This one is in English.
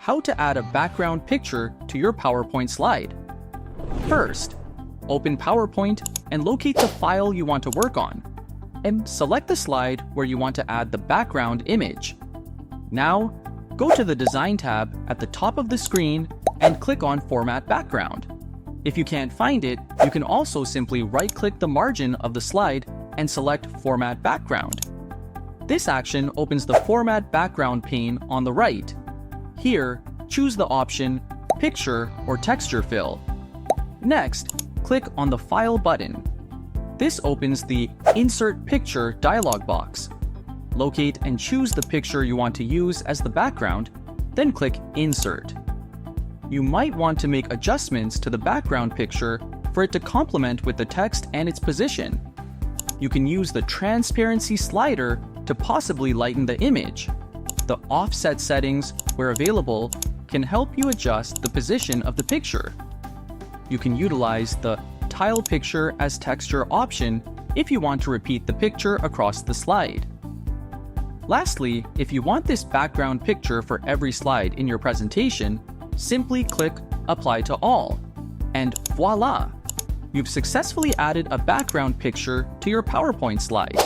how to add a background picture to your PowerPoint slide. First, open PowerPoint and locate the file you want to work on, and select the slide where you want to add the background image. Now, go to the Design tab at the top of the screen and click on Format Background. If you can't find it, you can also simply right-click the margin of the slide and select Format Background. This action opens the Format Background pane on the right. Here, choose the option Picture or Texture Fill. Next, click on the File button. This opens the Insert Picture dialog box. Locate and choose the picture you want to use as the background, then click Insert. You might want to make adjustments to the background picture for it to complement with the text and its position. You can use the transparency slider to possibly lighten the image. The offset settings, where available, can help you adjust the position of the picture. You can utilize the Tile Picture as Texture option if you want to repeat the picture across the slide. Lastly, if you want this background picture for every slide in your presentation, simply click Apply to All, and voila! You've successfully added a background picture to your PowerPoint slide.